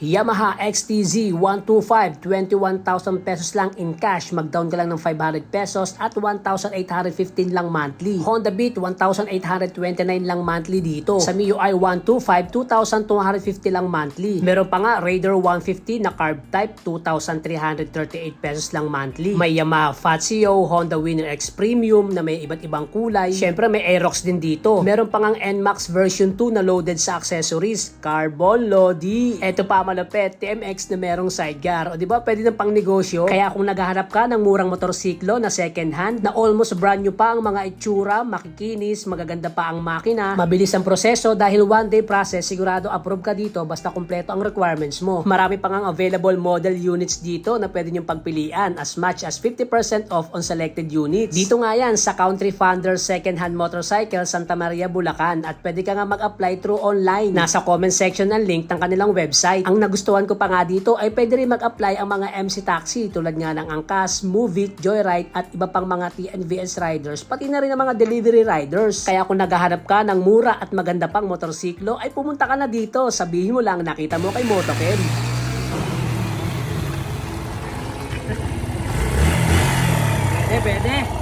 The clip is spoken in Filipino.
Yamaha XTZ 125, 21,000 pesos lang in cash. Mag-down ka lang ng 500 pesos at 1,815 lang monthly. Honda Beat 1,829 lang monthly dito. Sa MIUI 125, 2,250 lang monthly. Meron pa nga Raider 150 na carb type, 2,338 pesos lang monthly. May Yamaha Fazio, Honda Winner X Premium na may iba't ibang kulay. Syempre may Aerox din dito. Meron pa ngang NMAX version 2 na loaded sa accessories, carbon, Lodi. Eto pa malapit, TMX na merong sidecar. O diba, pwede ng pang negosyo. Kaya kung naghahanap ka ng murang motorsiklo na second hand, na almost brand new pa ang mga itsura, makikinis, magaganda pa ang makina, mabilis ang proseso dahil one day process, sigurado approve ka dito basta kumpleto ang requirements mo. Marami pa ngang available model units dito na pwede nyong pagpilian, as much as 50% off on selected units. Dito nga yan sa Country Founder Second Hand Motorcycle, Santa Maria, Bulacan, at pwede ka nga mag-apply through online. Nasa comment section ng link ng kanilang website. Ang nagustuhan ko pa nga dito ay pwede rin mag-apply ang mga MC Taxi tulad nga ng Angkas, Movit, Joyride at iba pang mga TNVS riders, pati na rin ang mga delivery riders. Kaya kung naghahanap ka ng mura at maganda pang motorsiklo ay pumunta ka na dito. Sabihin mo lang nakita mo kay Motoken. Pwede.